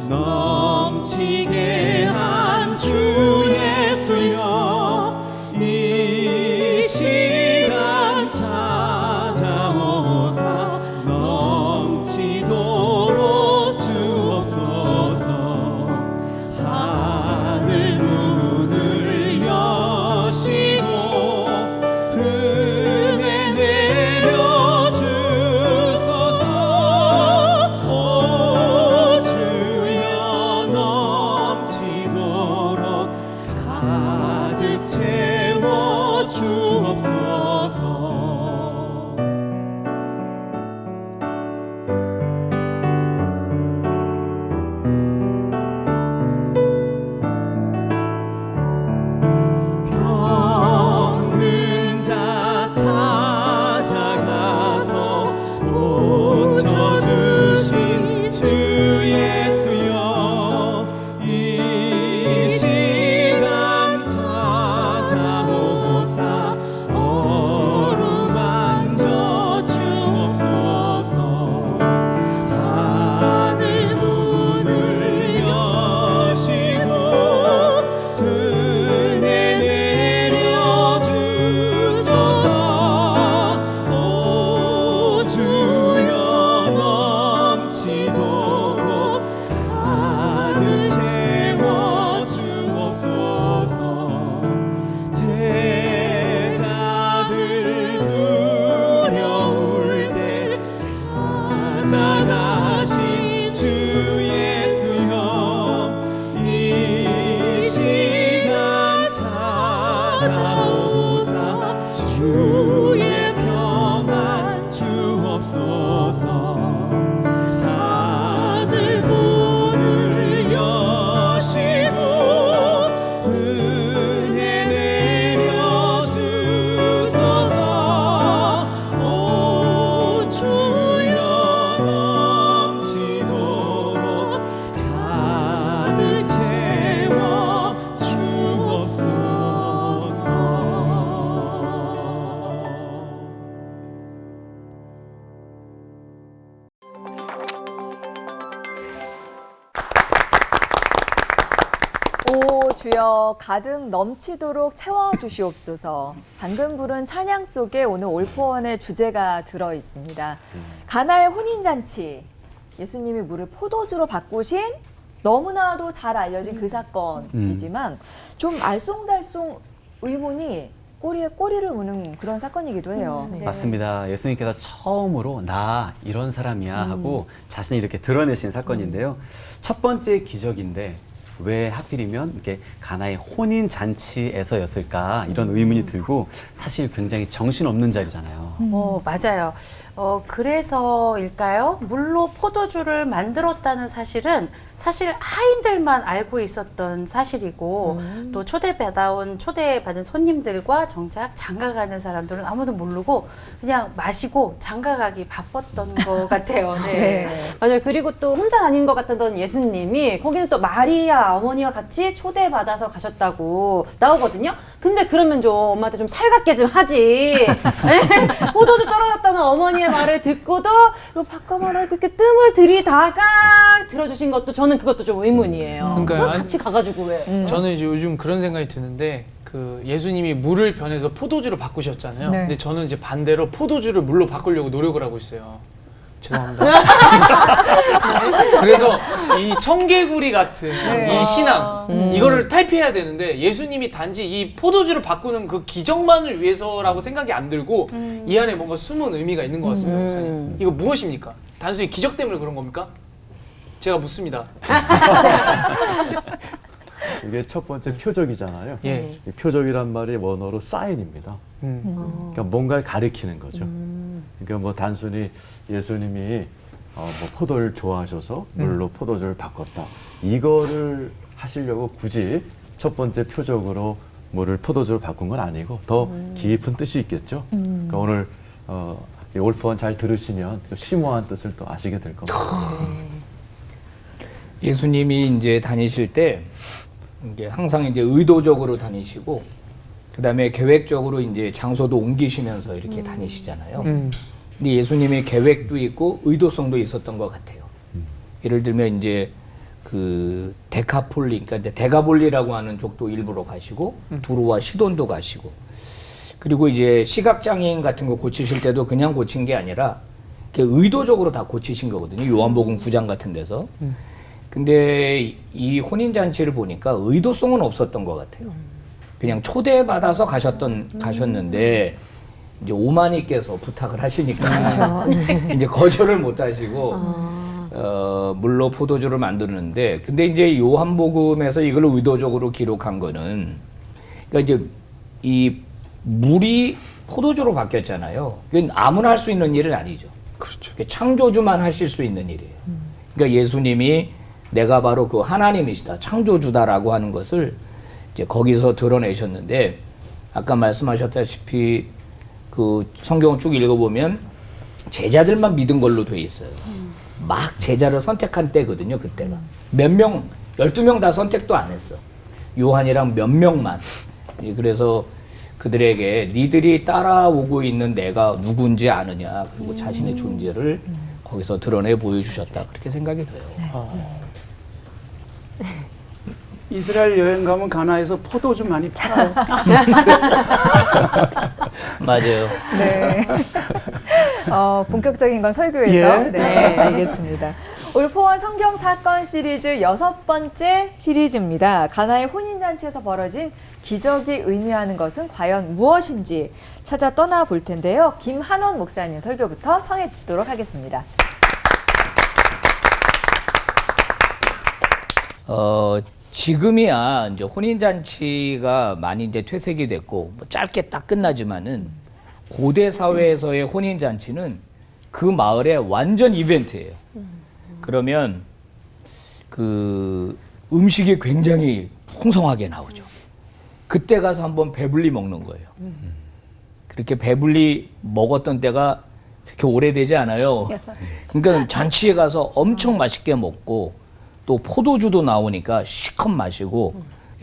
넘치게 한 주 예수여 이 시간 찾아오사 넘치도록 주옵소서. 하늘 문을 여시고 은혜 내려주소서. 오 주여 넘치도록 가득 채워 주옵소서. 병든 자 찾아가서 고쳐주신 주 예수여 이 시간 찾아오사 어루만져 주옵소서. 하늘 문을 여시고 은혜 내려주소서. 오 주여 넘치도록 가득 채워 주옵소서. 제자들 두려울 때 찾아가신 주 예수여 이 시간 찾아오사 주의 평안 주옵소서. 하늘 문을 여시고 은혜 내려주소서. 오 주여 넘치도록 가득 채워 주옵소서. 오 주여 가득 넘치도록 채워주시옵소서. 방금 부른 찬양 속에 오늘 올포원의 주제가 들어 있습니다. 가나의 혼인잔치, 예수님이 물을 포도주로 바꾸신 너무나도 잘 알려진 그 사건이지만 좀 알쏭달쏭 의문이 꼬리에 꼬리를 무는 그런 사건이기도 해요. 네. 맞습니다. 예수님께서 처음으로 나 이런 사람이야 하고 자신을 이렇게 드러내신 사건인데요. 첫 번째 기적인데 왜 하필이면 이렇게 가나의 혼인 잔치에서였을까 이런 의문이 들고 사실 굉장히 정신없는 자리잖아요. 맞아요. 그래서일까요? 물로 포도주를 만들었다는 사실은 사실 하인들만 알고 있었던 사실이고 또 초대받은 손님들과 정작 장가가는 사람들은 아무도 모르고 그냥 마시고 장가가기 바빴던 것 같아요. 네. 맞아요. 그리고 또 혼자 다닌 것 같던 예수님이 거기는 또 마리아 어머니와 같이 초대받아서 가셨다고 나오거든요. 근데 그러면 좀 엄마한테 좀 살갑게 좀 하지. 포도주 떨어졌다는 어머니의 말을 듣고도 이거 바꿔봐라 그렇게 뜸을 들이다가 들어주신 것도 저는 그것도 좀 의문이에요. 그러니까요. 그거 같이 가가지고 왜? 저는 이제 요즘 그런 생각이 드는데 그 예수님이 물을 변해서 포도주로 바꾸셨잖아요. 네. 근데 저는 이제 반대로 포도주를 물로 바꾸려고 노력을 하고 있어요. 죄송합니다. 그래서 이 청개구리 같은 이 신앙 이거를 탈피해야 되는데 예수님이 단지 이 포도주를 바꾸는 그 기적만을 위해서라고 생각이 안 들고 이 안에 뭔가 숨은 의미가 있는 것 같습니다, 목사님. 이거 무엇입니까? 단순히 기적 때문에 그런 겁니까? 제가 묻습니다. 이게 첫 번째 표적이잖아요. 예. 이 표적이란 말이 원어로 사인입니다. 그러니까 뭔가를 가리키는 거죠. 그러니까 뭐 단순히 예수님이 뭐 포도를 좋아하셔서 물로 포도주를 바꿨다. 이거를 하시려고 굳이 첫 번째 표적으로 물을 포도주로 바꾼 건 아니고 더 깊은 뜻이 있겠죠. 그러니까 오늘 이 올포원 잘 들으시면 그 심오한 뜻을 또 아시게 될 겁니다. 예수님이 이제 다니실 때 이게 항상 이제 의도적으로 다니시고 그다음에 계획적으로 이제 장소도 옮기시면서 이렇게 다니시잖아요. 근데 예수님의 계획도 있고 의도성도 있었던 것 같아요. 예를 들면 이제 그 데카폴리, 그러니까 데가볼리라고 하는 족도 일부러 가시고 두로와 시돈도 가시고, 그리고 이제 시각장애인 같은 거 고치실 때도 그냥 고친 게 아니라 의도적으로 다 고치신 거거든요. 요한복음 9장 같은 데서. 근데 이 혼인잔치를 보니까 의도성은 없었던 것 같아요. 그냥 초대받아서 가셨는데 이제 오마니께서 부탁을 하시니까 이제 거절을 못 하시고 물로 포도주를 만드는데, 근데 이제 요한복음에서 이걸 의도적으로 기록한 거는, 그러니까 이제 이 물이 포도주로 바뀌었잖아요. 이건 아무나 할 수 있는 일은 아니죠. 그렇죠. 창조주만 하실 수 있는 일이에요. 그러니까 예수님이 내가 바로 그 하나님이시다, 창조주다라고 하는 것을 이제 거기서 드러내셨는데, 아까 말씀하셨다시피 그 성경을 쭉 읽어보면 제자들만 믿은 걸로 돼 있어요. 막 제자를 선택한 때거든요, 그때가. 몇 명, 12명 다 선택도 안 했어. 요한이랑 몇 명만. 그래서 그들에게 니들이 따라오고 있는 내가 누군지 아느냐, 그리고 자신의 존재를 거기서 드러내 보여주셨다, 그렇게 생각이 돼요. 이스라엘 여행 가면 가나에서 포도주 많이 팔아요. 맞아요. 네. 본격적인 건 설교에서. 예. 네, 알겠습니다. 올포원 성경 사건 시리즈 6번째 시리즈입니다. 가나의 혼인잔치에서 벌어진 기적이 의미하는 것은 과연 무엇인지 찾아 떠나볼 텐데요. 김한원 목사님 설교부터 청해 듣도록 하겠습니다. 지금이야 이제 혼인잔치가 많이 이제 퇴색이 됐고 뭐 짧게 딱 끝나지만은 고대 사회에서의 혼인잔치는 그 마을의 완전 이벤트예요. 그러면 그 음식이 굉장히 풍성하게 나오죠. 그때 가서 한번 배불리 먹는 거예요. 그렇게 배불리 먹었던 때가 그렇게 오래되지 않아요. 그러니까 잔치에 가서 엄청 맛있게 먹고 또 포도주도 나오니까 실컷 마시고,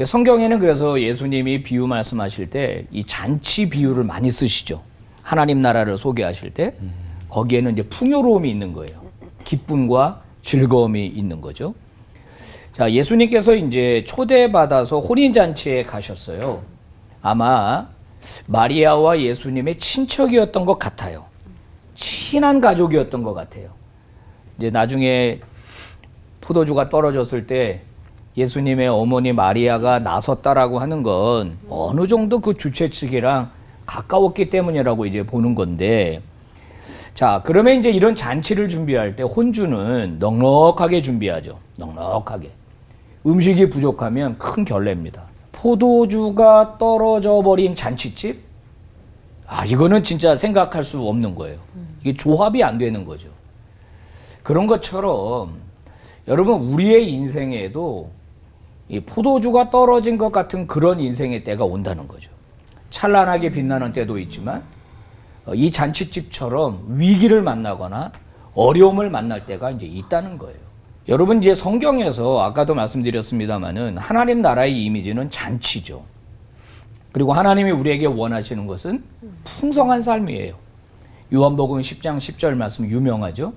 성경에는 그래서 예수님이 비유 말씀하실 때 이 잔치 비유를 많이 쓰시죠. 하나님 나라를 소개하실 때 거기에는 이제 풍요로움이 있는 거예요. 기쁨과 즐거움이 있는 거죠. 자, 예수님께서 이제 초대받아서 혼인잔치에 가셨어요. 아마 마리아와 예수님의 친척이었던 것 같아요. 친한 가족이었던 것 같아요. 이제 나중에 포도주가 떨어졌을 때 예수님의 어머니 마리아가 나섰다라고 하는 건 어느 정도 그 주최 측이랑 가까웠기 때문이라고 이제 보는 건데, 자, 그러면 이제 이런 잔치를 준비할 때 혼주는 넉넉하게 준비하죠. 넉넉하게. 음식이 부족하면 큰 결례입니다. 포도주가 떨어져 버린 잔치집? 이거는 진짜 생각할 수 없는 거예요. 이게 조합이 안 되는 거죠. 그런 것처럼 여러분, 우리의 인생에도 이 포도주가 떨어진 것 같은 그런 인생의 때가 온다는 거죠. 찬란하게 빛나는 때도 있지만 이 잔치집처럼 위기를 만나거나 어려움을 만날 때가 이제 있다는 거예요. 여러분, 이제 성경에서 아까도 말씀드렸습니다마는 하나님 나라의 이미지는 잔치죠. 그리고 하나님이 우리에게 원하시는 것은 풍성한 삶이에요. 요한복음 10장 10절 말씀 유명하죠.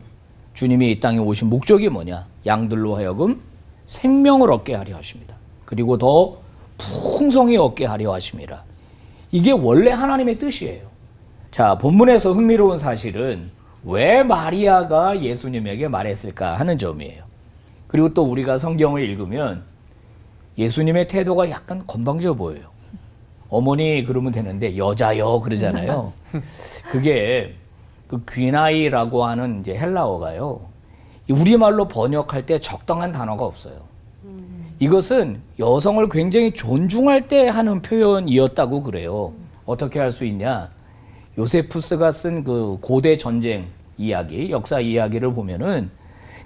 주님이 이 땅에 오신 목적이 뭐냐? 양들로 하여금 생명을 얻게 하려 하십니다. 그리고 더 풍성히 얻게 하려 하십니다. 이게 원래 하나님의 뜻이에요. 자, 본문에서 흥미로운 사실은 왜 마리아가 예수님에게 말했을까 하는 점이에요. 그리고 또 우리가 성경을 읽으면 예수님의 태도가 약간 건방져 보여요. 어머니 그러면 되는데 여자여 그러잖아요. 그게 그 귀나이라고 하는 이제 헬라어가요. 우리말로 번역할 때 적당한 단어가 없어요. 이것은 여성을 굉장히 존중할 때 하는 표현이었다고 그래요. 어떻게 할 수 있냐? 요세푸스가 쓴 그 고대 전쟁 이야기, 역사 이야기를 보면은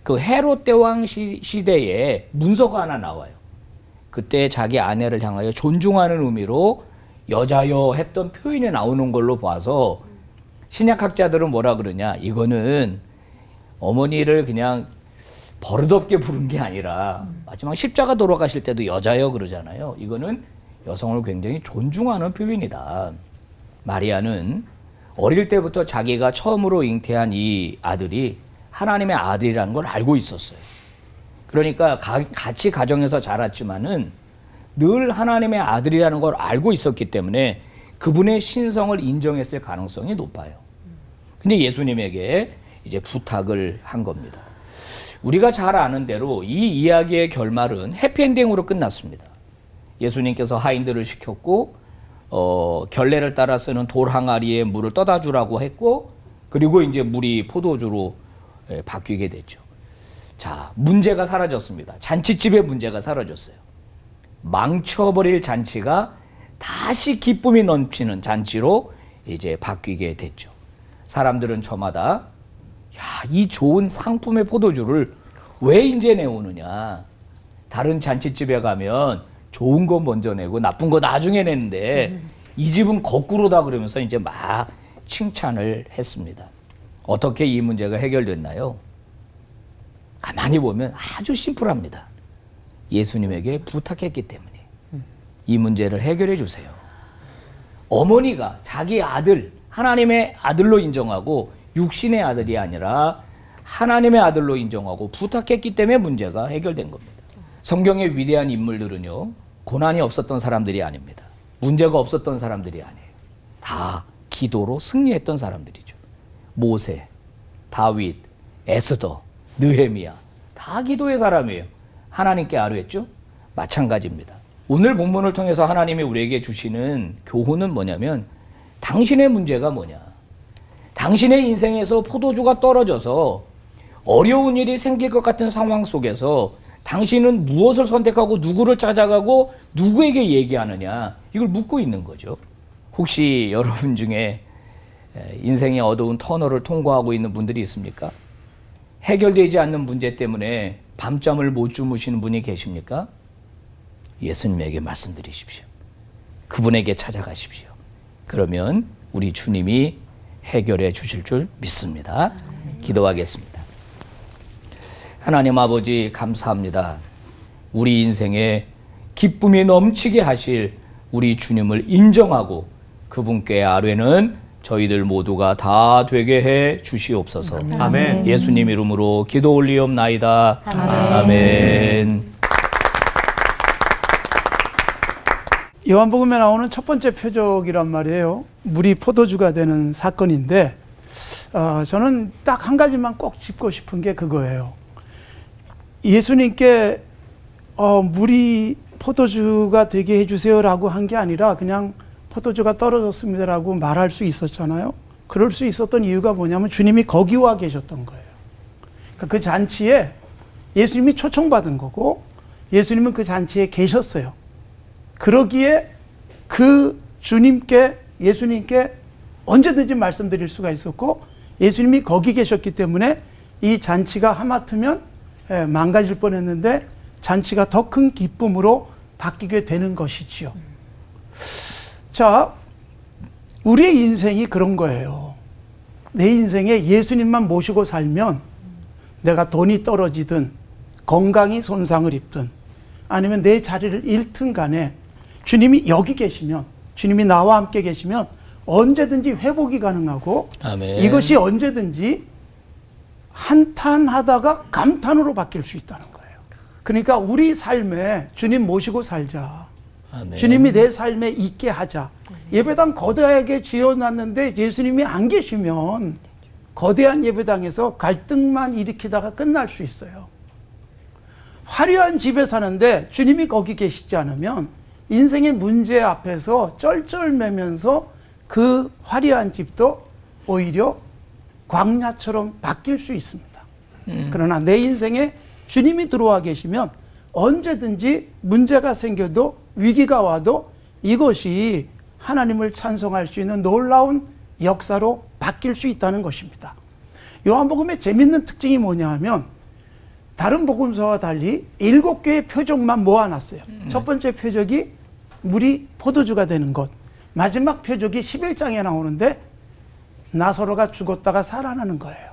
그 헤롯 대왕 시대에 문서가 하나 나와요. 그때 자기 아내를 향하여 존중하는 의미로 여자여 했던 표현이 나오는 걸로 봐서 신약학자들은 뭐라 그러냐? 이거는 어머니를 그냥 버릇없게 부른 게 아니라 마지막 십자가 돌아가실 때도 여자여 그러잖아요. 이거는 여성을 굉장히 존중하는 표현이다. 마리아는 어릴 때부터 자기가 처음으로 잉태한 이 아들이 하나님의 아들이라는 걸 알고 있었어요. 그러니까 같이 가정에서 자랐지만은 늘 하나님의 아들이라는 걸 알고 있었기 때문에 그분의 신성을 인정했을 가능성이 높아요. 근데 예수님에게 이제 부탁을 한 겁니다. 우리가 잘 아는 대로 이 이야기의 결말은 해피엔딩으로 끝났습니다. 예수님께서 하인들을 시켰고 결례를 따라 쓰는 돌 항아리에 물을 떠다 주라고 했고, 그리고 이제 물이 포도주로 바뀌게 됐죠. 자, 문제가 사라졌습니다. 잔치집의 문제가 사라졌어요. 망쳐버릴 잔치가 다시 기쁨이 넘치는 잔치로 이제 바뀌게 됐죠. 사람들은 저마다 야, 이 좋은 상품의 포도주를 왜 이제 내오느냐. 다른 잔치집에 가면 좋은 거 먼저 내고 나쁜 거 나중에 내는데 이 집은 거꾸로다 그러면서 이제 막 칭찬을 했습니다. 어떻게 이 문제가 해결됐나요? 가만히 보면 아주 심플합니다. 예수님에게 부탁했기 때문에 이 문제를 해결해 주세요. 어머니가 자기 아들, 하나님의 아들로 인정하고 육신의 아들이 아니라 하나님의 아들로 인정하고 부탁했기 때문에 문제가 해결된 겁니다. 성경의 위대한 인물들은요, 고난이 없었던 사람들이 아닙니다. 문제가 없었던 사람들이 아니에요. 다 기도로 승리했던 사람들이죠. 모세, 다윗, 에스더, 느헤미야, 다 기도의 사람이에요. 하나님께 아뢰었죠? 마찬가지입니다. 오늘 본문을 통해서 하나님이 우리에게 주시는 교훈은 뭐냐면, 당신의 문제가 뭐냐? 당신의 인생에서 포도주가 떨어져서 어려운 일이 생길 것 같은 상황 속에서 당신은 무엇을 선택하고 누구를 찾아가고 누구에게 얘기하느냐, 이걸 묻고 있는 거죠. 혹시 여러분 중에 인생의 어두운 터널을 통과하고 있는 분들이 있습니까? 해결되지 않는 문제 때문에 밤잠을 못 주무시는 분이 계십니까? 예수님에게 말씀드리십시오. 그분에게 찾아가십시오. 그러면 우리 주님이 해결해 주실 줄 믿습니다. 기도하겠습니다. 하나님 아버지, 감사합니다. 우리 인생에 기쁨이 넘치게 하실 우리 주님을 인정하고 그분께 아뢰는 저희들 모두가 다 되게 해 주시옵소서. 아멘. 예수님 이름으로 기도 올리옵나이다. 아멘. 요한복음에 나오는 첫 번째 표적이란 말이에요. 물이 포도주가 되는 사건인데 저는 딱 한 가지만 꼭 짚고 싶은 게 그거예요. 예수님께 물이 포도주가 되게 해주세요라고 한 게 아니라 그냥 포도주가 떨어졌습니다라고 말할 수 있었잖아요. 그럴 수 있었던 이유가 뭐냐면 주님이 거기 와 계셨던 거예요. 그러니까 그 잔치에 예수님이 초청받은 거고 예수님은 그 잔치에 계셨어요. 그러기에 그 예수님께 언제든지 말씀드릴 수가 있었고 예수님이 거기 계셨기 때문에 이 잔치가 하마터면 망가질 뻔했는데 잔치가 더 큰 기쁨으로 바뀌게 되는 것이지요. 자, 우리의 인생이 그런 거예요. 내 인생에 예수님만 모시고 살면 내가 돈이 떨어지든 건강이 손상을 입든 아니면 내 자리를 잃든 간에 주님이 여기 계시면, 주님이 나와 함께 계시면 언제든지 회복이 가능하고 아멘. 이것이 언제든지 한탄하다가 감탄으로 바뀔 수 있다는 거예요. 그러니까 우리 삶에 주님 모시고 살자. 아멘. 주님이 내 삶에 있게 하자. 예배당 거대하게 지어놨는데 예수님이 안 계시면 거대한 예배당에서 갈등만 일으키다가 끝날 수 있어요. 화려한 집에 사는데 주님이 거기 계시지 않으면 인생의 문제 앞에서 쩔쩔매면서 그 화려한 집도 오히려 광야처럼 바뀔 수 있습니다. 그러나 내 인생에 주님이 들어와 계시면 언제든지 문제가 생겨도 위기가 와도 이것이 하나님을 찬송할 수 있는 놀라운 역사로 바뀔 수 있다는 것입니다. 요한복음의 재밌는 특징이 뭐냐 하면 다른 복음서와 달리 7개의 표적만 모아놨어요. 첫 번째 표적이 물이 포도주가 되는 것. 마지막 표적이 11장에 나오는데 나사로가 죽었다가 살아나는 거예요.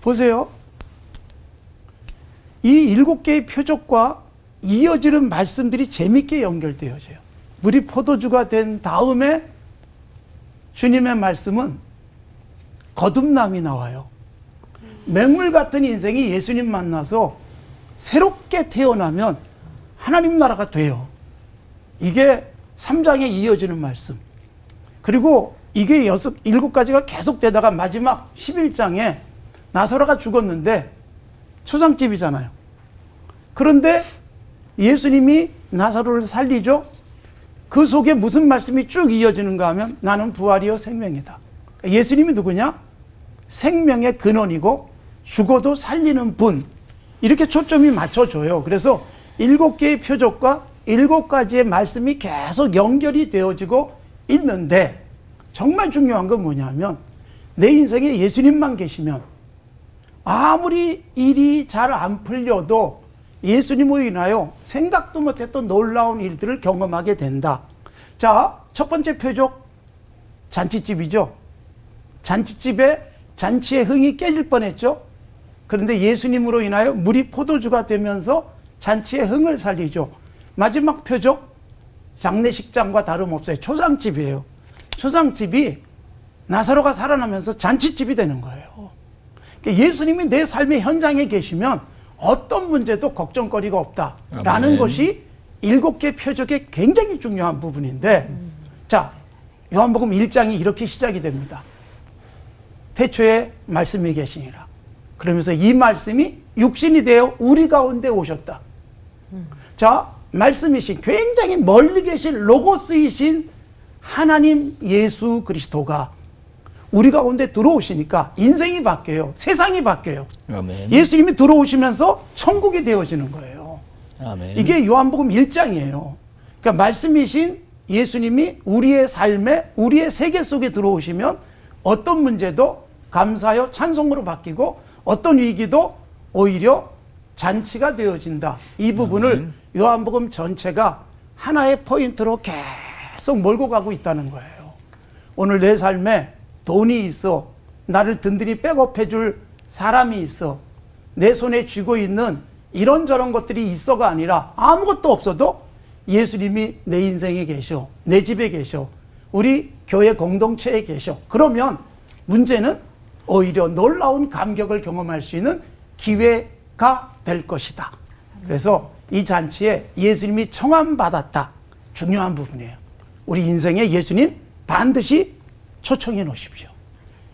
보세요. 이 7개의 표적과 이어지는 말씀들이 재밌게 연결되어져요. 물이 포도주가 된 다음에 주님의 말씀은 거듭남이 나와요. 맹물 같은 인생이 예수님 만나서 새롭게 태어나면 하나님 나라가 돼요. 이게 3장에 이어지는 말씀. 그리고 이게 7가지가 계속되다가 마지막 11장에 나사로가 죽었는데 초상집이잖아요. 그런데 예수님이 나사로를 살리죠. 그 속에 무슨 말씀이 쭉 이어지는가 하면 나는 부활이요 생명이다. 예수님이 누구냐? 생명의 근원이고 죽어도 살리는 분. 이렇게 초점이 맞춰져요. 그래서 7개의 표적과 7가지의 말씀이 계속 연결이 되어지고 있는데 정말 중요한 건 뭐냐면 내 인생에 예수님만 계시면 아무리 일이 잘 안 풀려도 예수님으로 인하여 생각도 못했던 놀라운 일들을 경험하게 된다. 자, 첫 번째 표적 잔치집이죠. 잔치의 흥이 깨질 뻔했죠. 그런데 예수님으로 인하여 물이 포도주가 되면서 잔치의 흥을 살리죠. 마지막 표적 장례식장과 다름없어요. 초상집이에요. 초상집이 나사로가 살아나면서 잔치집이 되는 거예요. 그러니까 예수님이 내 삶의 현장에 계시면 어떤 문제도 걱정거리가 없다라는 아멘. 것이 7개 표적의 굉장히 중요한 부분인데 자, 요한복음 1장이 이렇게 시작이 됩니다. 태초에 말씀이 계시니라. 그러면서 이 말씀이 육신이 되어 우리 가운데 오셨다. 자, 말씀이신 굉장히 멀리 계신 로고스이신 하나님 예수 그리스도가 우리 가운데 들어오시니까 인생이 바뀌어요. 세상이 바뀌어요. 아멘. 예수님이 들어오시면서 천국이 되어지는 거예요. 아멘. 이게 요한복음 1장이에요. 그러니까 말씀이신 예수님이 우리의 삶에 우리의 세계 속에 들어오시면 어떤 문제도 감사하여 찬송으로 바뀌고 어떤 위기도 오히려 잔치가 되어진다. 이 부분을 요한복음 전체가 하나의 포인트로 계속 몰고 가고 있다는 거예요. 오늘 내 삶에 돈이 있어, 나를 든든히 백업해 줄 사람이 있어, 내 손에 쥐고 있는 이런저런 것들이 있어가 아니라 아무것도 없어도 예수님이 내 인생에 계셔, 내 집에 계셔, 우리 교회 공동체에 계셔. 그러면 문제는 오히려 놀라운 감격을 경험할 수 있는 기회가 될 것이다. 그래서 이 잔치에 예수님이 청함받았다. 중요한 부분이에요. 우리 인생에 예수님 반드시 초청해 놓으십시오.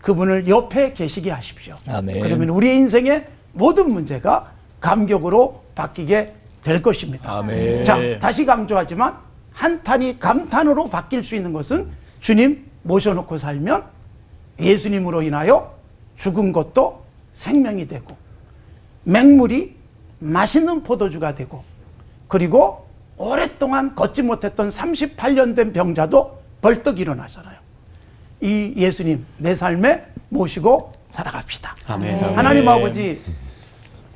그분을 옆에 계시게 하십시오. 아멘. 그러면 우리의 인생의 모든 문제가 감격으로 바뀌게 될 것입니다. 아멘. 자, 다시 강조하지만 한탄이 감탄으로 바뀔 수 있는 것은 주님 모셔놓고 살면 예수님으로 인하여 죽은 것도 생명이 되고 맹물이 맛있는 포도주가 되고 그리고 오랫동안 걷지 못했던 38년 된 병자도 벌떡 일어나잖아요. 이 예수님 내 삶에 모시고 살아갑시다. 아멘. 하나님 아버지,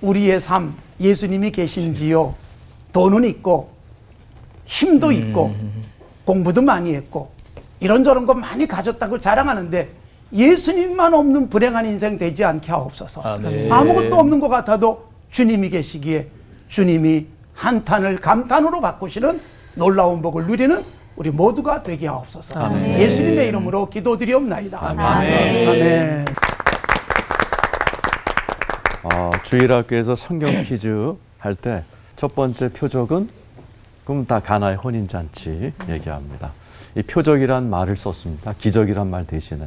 우리의 삶 예수님이 계신지요. 돈은 있고 힘도 있고 공부도 많이 했고 이런저런 거 많이 가졌다고 자랑하는데 예수님만 없는 불행한 인생 되지 않게 하옵소서. 아멘. 아무것도 없는 것 같아도 주님이 계시기에 주님이 한탄을 감탄으로 바꾸시는 놀라운 복을 누리는 우리 모두가 되게 하옵소서. 아멘. 예수님의 이름으로 기도드리옵나이다. 아멘. 아멘. 주일학교에서 성경 퀴즈 할 때 첫 번째 표적은 그럼 다 가나의 혼인잔치 얘기합니다. 이 표적이란 말을 썼습니다. 기적이란 말 대신에.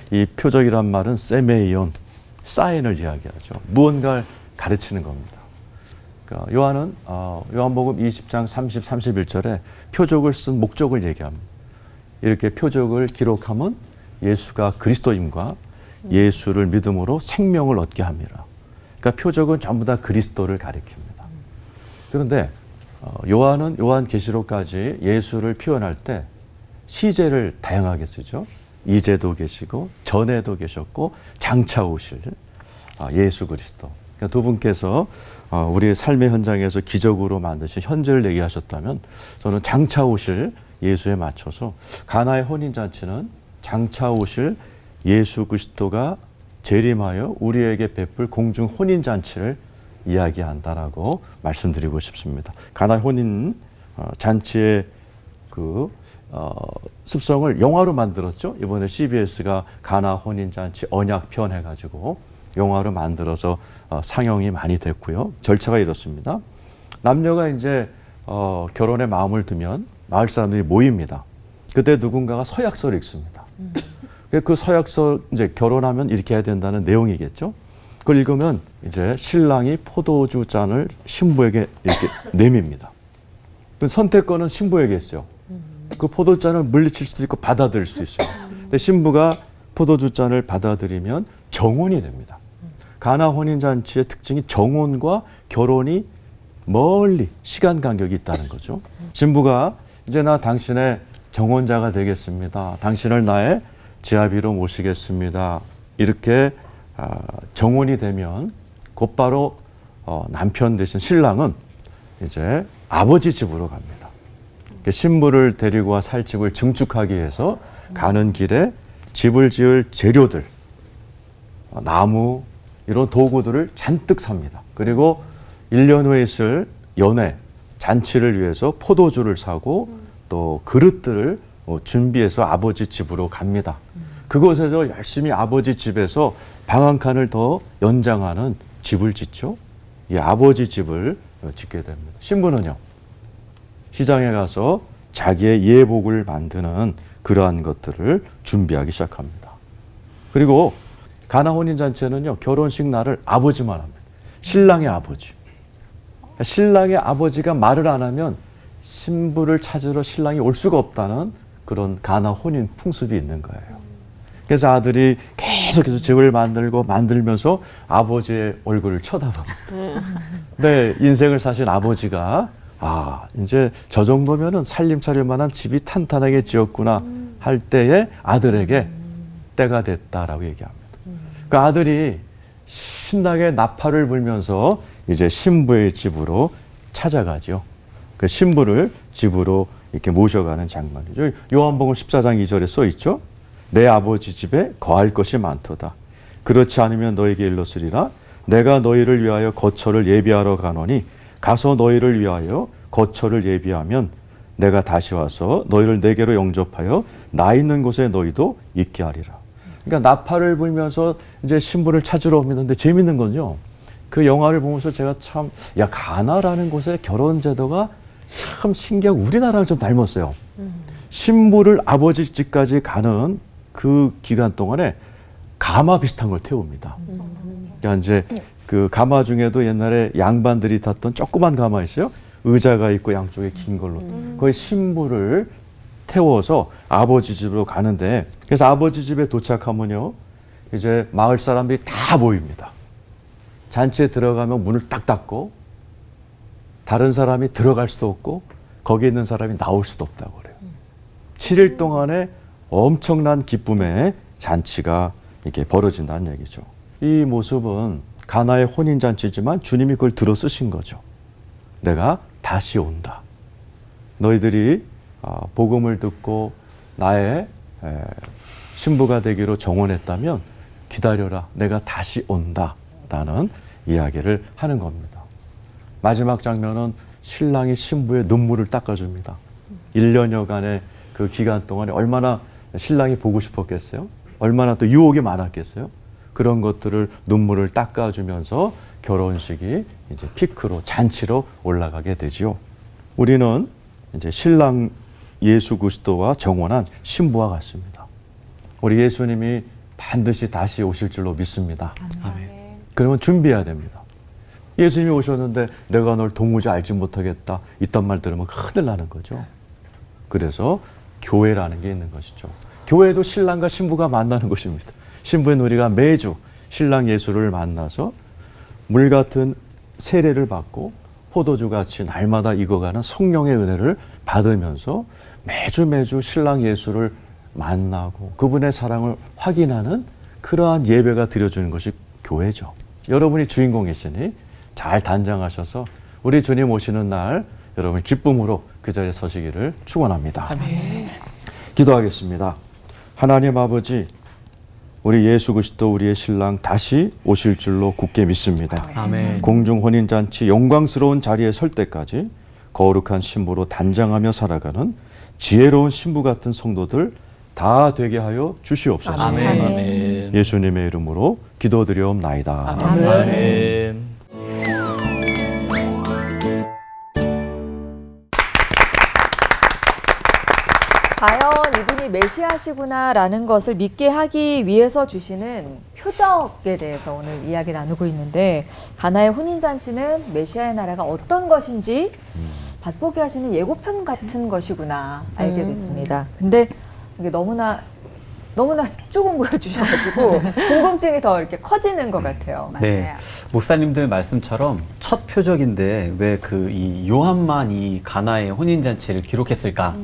이 표적이란 말은 세메이온, 사인을 이야기하죠. 무언가를 가르치는 겁니다. 그러니까 요한은 요한복음 20장 30, 31절에 표적을 쓴 목적을 얘기합니다. 이렇게 표적을 기록하면 예수가 그리스도임과 예수를 믿음으로 생명을 얻게 합니다. 그러니까 표적은 전부 다 그리스도를 가리킵니다. 그런데 요한은 요한계시록까지 예수를 표현할 때 시제를 다양하게 쓰죠. 이제도 계시고 전에도 계셨고 장차 오실 예수 그리스도. 그러니까 두 분께서 우리의 삶의 현장에서 기적으로 만드신 현재를 얘기하셨다면 저는 장차 오실 예수에 맞춰서 가나의 혼인잔치는 장차 오실 예수 그리스도가 재림하여 우리에게 베풀 공중 혼인잔치를 이야기한다라고 말씀드리고 싶습니다. 가나 혼인 잔치의 그 습성을 영화로 만들었죠. 이번에 CBS가 가나 혼인 잔치 언약편 해가지고 영화로 만들어서 상영이 많이 됐고요. 절차가 이렇습니다. 남녀가 이제 결혼에 마음을 두면 마을 사람들이 모입니다. 그때 누군가가 서약서를 읽습니다. 그 서약서 이제 결혼하면 이렇게 해야 된다는 내용이겠죠. 그걸 읽으면 이제 신랑이 포도주 잔을 신부에게 이렇게 내밉니다. 그 선택권은 신부에게 있어요. 그 포도잔을 물리칠 수도 있고 받아들일 수 있어요. 근데 신부가 포도주 잔을 받아들이면 정혼이 됩니다. 가나 혼인잔치의 특징이 정혼과 결혼이 멀리 시간 간격이 있다는 거죠. 신부가 이제 나 당신의 정혼자가 되겠습니다. 당신을 나의 지아비로 모시겠습니다. 이렇게 정혼이 되면 곧바로 남편 대신 신랑은 이제 아버지 집으로 갑니다. 신부를 데리고 와 살 집을 증축하기 위해서 가는 길에 집을 지을 재료들, 나무 이런 도구들을 잔뜩 삽니다. 그리고 1년 후에 있을 연회, 잔치를 위해서 포도주를 사고 또 그릇들을 준비해서 아버지 집으로 갑니다. 그곳에서 열심히 아버지 집에서 방 한 칸을 더 연장하는 집을 짓죠. 이 아버지 집을 짓게 됩니다. 신부는요, 시장에 가서 자기의 예복을 만드는 그러한 것들을 준비하기 시작합니다. 그리고 가나 혼인잔치에는요, 결혼식 날을 아버지만 합니다. 신랑의 아버지. 신랑의 아버지가 말을 안 하면 신부를 찾으러 신랑이 올 수가 없다는 그런 가나 혼인 풍습이 있는 거예요. 그래서 아들이 계속해서 집을 만들면서 아버지의 얼굴을 쳐다봅니다. 네, 인생을 사신 아버지가 이제 저 정도면은 살림 차릴 만한 집이 탄탄하게 지었구나 할 때에 아들에게 때가 됐다라고 얘기합니다. 그 아들이 신나게 나팔을 불면서 이제 신부의 집으로 찾아가죠. 그 신부를 집으로 이렇게 모셔가는 장면이죠. 요한복음 14장 2절에 써 있죠. 내 아버지 집에 거할 것이 많도다. 그렇지 않으면 너에게 일렀으리라. 내가 너희를 위하여 거처를 예비하러 가노니 가서 너희를 위하여 거처를 예비하면 내가 다시 와서 너희를 내게로 영접하여 나 있는 곳에 너희도 있게 하리라. 그러니까 나팔을 불면서 이제 신부를 찾으러 옵니다. 근데 재밌는 건요, 그 영화를 보면서 제가 참, 가나라는 곳의 결혼 제도가 참 신기하고 우리나라를 좀 닮았어요. 신부를 아버지 집까지 가는 그 기간 동안에 가마 비슷한 걸 태웁니다. 그러니까 이제 그 가마 중에도 옛날에 양반들이 탔던 조그만 가마 있어요. 의자가 있고 양쪽에 긴 걸로. 거기 신부를 태워서 아버지 집으로 가는데, 그래서 아버지 집에 도착하면요, 이제 마을 사람들이 다 모입니다. 잔치에 들어가면 문을 딱 닫고 다른 사람이 들어갈 수도 없고 거기 있는 사람이 나올 수도 없다고 그래요. 7일 동안의 엄청난 기쁨의 잔치가 이렇게 벌어진다는 얘기죠. 이 모습은 가나의 혼인잔치지만 주님이 그걸 들어 쓰신 거죠. 내가 다시 온다. 너희들이 복음을 듣고 나의 신부가 되기로 정원했다면 기다려라. 내가 다시 온다. 라는 이야기를 하는 겁니다. 마지막 장면은 신랑이 신부의 눈물을 닦아줍니다. 1년여간의 그 기간 동안에 얼마나 신랑이 보고 싶었겠어요? 얼마나 또 유혹이 많았겠어요? 그런 것들을 눈물을 닦아주면서 결혼식이 이제 피크로, 잔치로 올라가게 되지요. 우리는 이제 신랑 예수 그리스도와 정혼한 신부와 같습니다. 우리 예수님이 반드시 다시 오실 줄로 믿습니다. 아멘. 그러면 준비해야 됩니다. 예수님이 오셨는데 내가 널 도무지 알지 못하겠다, 이딴 말 들으면 큰일 나는 거죠. 그래서 교회라는 게 있는 것이죠. 교회도 신랑과 신부가 만나는 것입니다. 신부인 우리가 매주 신랑 예수를 만나서 물 같은 세례를 받고 포도주같이 날마다 익어가는 성령의 은혜를 받으면서 매주 신랑 예수를 만나고 그분의 사랑을 확인하는 그러한 예배가 드려주는 것이 교회죠. 여러분이 주인공이시니 잘 단장하셔서 우리 주님 오시는 날 여러분 기쁨으로 그 자리에 서시기를 축원합니다. 아멘. 기도하겠습니다. 하나님 아버지, 우리 예수 그리스도 우리의 신랑 다시 오실 줄로 굳게 믿습니다. 아멘. 공중 혼인잔치 영광스러운 자리에 설 때까지 거룩한 신부로 단장하며 살아가는 지혜로운 신부 같은 성도들 다 되게 하여 주시옵소서. 아멘. 아멘. 예수님의 이름으로 기도드리옵나이다. 아멘. 과연 이분이 메시아시구나라는 것을 믿게 하기 위해서 주시는 표적에 대해서 오늘 이야기 나누고 있는데 가나의 혼인잔치는 메시아의 나라가 어떤 것인지 맛보게 하시는 예고편 같은 것이구나 알게 됐습니다. 근데 이게 너무나 조금 보여주셔가지고 궁금증이 더 이렇게 커지는 것 같아요. 네, 목사님들 말씀처럼 첫 표적인데 왜 이 요한만 이 가나의 혼인잔치를 기록했을까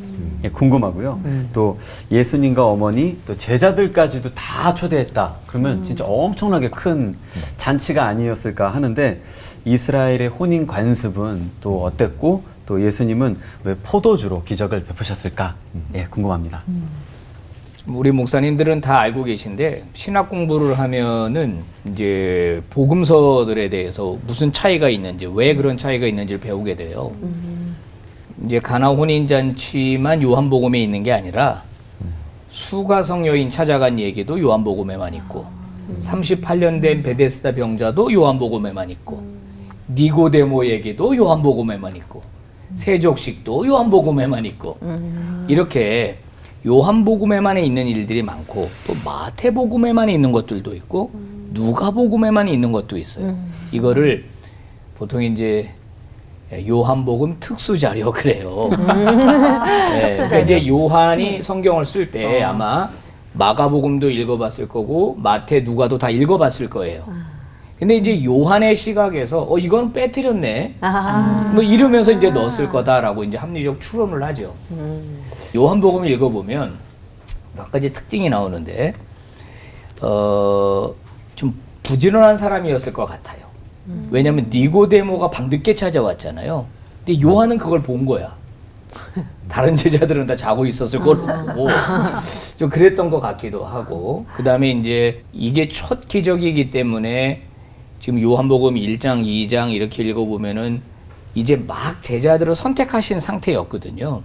궁금하고요. 또 예수님과 어머니 또 제자들까지도 다 초대했다. 그러면 진짜 엄청나게 큰 잔치가 아니었을까 하는데 이스라엘의 혼인 관습은 또 어땠고 또 예수님은 왜 포도주로 기적을 베푸셨을까? 예, 궁금합니다. 우리 목사님들은 다 알고 계신데 신학 공부를 하면은 이제 복음서들에 대해서 무슨 차이가 있는지 왜 그런 차이가 있는지를 배우게 돼요. 이제 가나 혼인잔치만 요한복음에 있는 게 아니라 수가성 여인 찾아간 얘기도 요한복음에만 있고 38년 된 베데스다 병자도 요한복음에만 있고 니고데모 얘기도 요한복음에만 있고 세족식도 요한복음에만 있고 이렇게 요한복음에만 있는 일들이 많고 또 마태복음에만 있는 것들도 있고 누가복음에만 있는 것도 있어요. 이거를 보통 이제 요한복음 특수자료 그래요. 네, 그러니까 이제 요한이 성경을 쓸 때 아마 마가복음도 읽어봤을 거고 마태, 누가도 다 읽어봤을 거예요. 근데 이제 요한의 시각에서 이건 빼뜨렸네. 뭐 이러면서 이제 넣었을 거다라고 이제 합리적 추론을 하죠. 요한복음을 읽어보면 몇 가지 특징이 나오는데 좀 부지런한 사람이었을 것 같아요. 왜냐하면 니고데모가 밤늦게 찾아왔잖아요. 근데 요한은 그걸 본 거야. 다른 제자들은 다 자고 있었을 걸로 보고 좀 그랬던 것 같기도 하고 그 다음에 이제 이게 첫 기적이기 때문에 지금 요한복음 1장, 2장 이렇게 읽어보면은 이제 막 제자들을 선택하신 상태였거든요.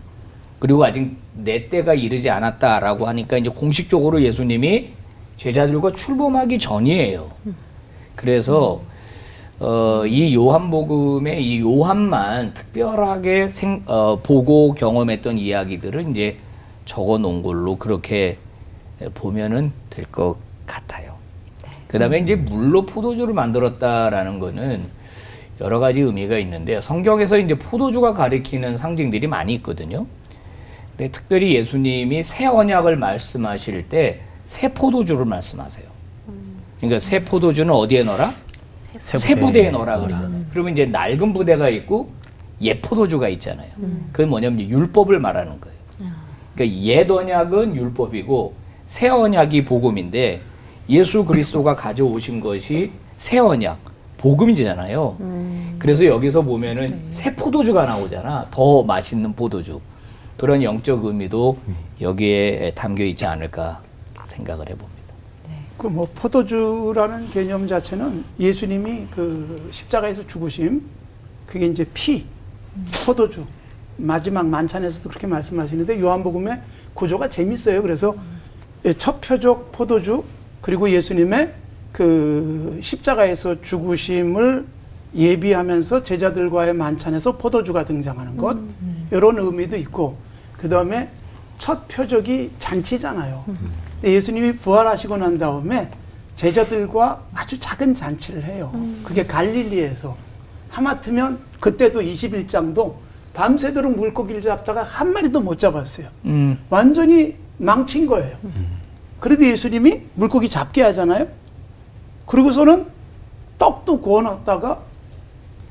그리고 아직 내 때가 이르지 않았다라고 하니까 이제 공식적으로 예수님이 제자들과 출범하기 전이에요. 그래서 이 요한복음에 이 요한만 특별하게 보고 경험했던 이야기들을 이제 적어 놓은 걸로 그렇게 보면은 될 것 같아요. 그 다음에 이제 물로 포도주를 만들었다라는 거는 여러 가지 의미가 있는데 성경에서 이제 포도주가 가리키는 상징들이 많이 있거든요. 근데 특별히 예수님이 새 언약을 말씀하실 때 새 포도주를 말씀하세요. 그러니까 새 포도주는 어디에 넣어라? 새 부대에 넣어라 그러잖아요. 그러면 이제 낡은 부대가 있고 옛 포도주가 있잖아요. 그건 뭐냐면 율법을 말하는 거예요. 그러니까 옛 언약은 율법이고 새 언약이 복음인데 예수 그리스도가 가져오신 것이 새 언약, 복음이잖아요. 그래서 여기서 보면은 새 포도주가 나오잖아. 더 맛있는 포도주. 그런 영적 의미도 여기에 담겨 있지 않을까 생각을 해봅니다. 그 뭐 포도주라는 개념 자체는 예수님이 그 십자가에서 죽으심, 그게 이제 포도주 마지막 만찬에서도 그렇게 말씀하시는데 요한복음의 구조가 재밌어요. 그래서 첫 표적 포도주 그리고 예수님의 그 십자가에서 죽으심을 예비하면서 제자들과의 만찬에서 포도주가 등장하는 것 이런 의미도 있고 그 다음에 첫 표적이 잔치잖아요. 예수님이 부활하시고 난 다음에 제자들과 아주 작은 잔치를 해요. 그게 갈릴리에서 하마터면 그때도 21장도 밤새도록 물고기를 잡다가 한 마리도 못 잡았어요. 완전히 망친 거예요. 그래도 예수님이 물고기 잡게 하잖아요. 그리고서는 떡도 구워놨다가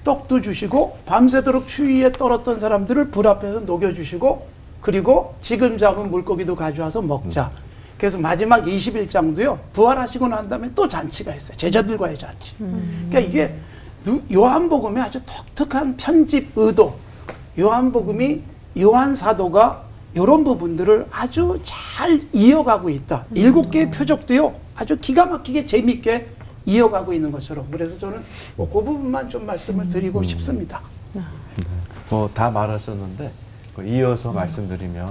떡도 주시고 밤새도록 추위에 떨었던 사람들을 불 앞에서 녹여주시고 그리고 지금 잡은 물고기도 가져와서 먹자. 그래서 마지막 21장도요. 부활하시고 난 다음에 또 잔치가 있어요. 제자들과의 잔치. 그러니까 이게 요한복음의 아주 독특한 편집 의도. 요한복음이 요한 사도가 이런 부분들을 아주 잘 이어가고 있다. 7개의 표적도요. 아주 기가 막히게 재미있게 이어가고 있는 것처럼. 그래서 저는 그 부분만 좀 말씀을 드리고 싶습니다. 뭐 다 말하셨는데 이어서 말씀드리면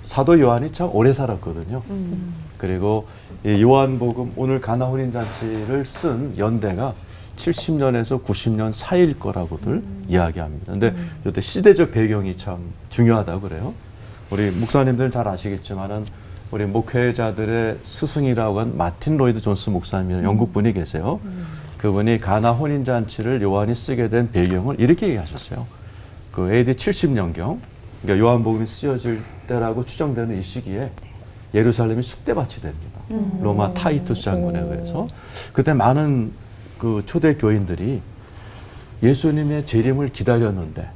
사도 요한이 참 오래 살았거든요. 그리고 이 요한복음 오늘 가나 혼인 잔치를 쓴 연대가 70년에서 90년 사이일 거라고들 이야기합니다. 근데 이때 시대적 배경이 참 중요하다고 그래요. 우리 목사님들은 잘 아시겠지만은 우리 목회자들의 스승이라고 한 마틴 로이드 존스 목사님이라는 영국 분이 계세요. 그분이 가나 혼인 잔치를 요한이 쓰게 된 배경을 이렇게 얘기하셨어요. 그 AD 70년경, 그러니까 요한복음이 쓰여질 때라고 추정되는 이 시기에 예루살렘이 쑥대밭이 됩니다. 로마 타이투스 장군에 의해서. 그때 많은 그 초대 교인들이 예수님의 재림을 기다렸는데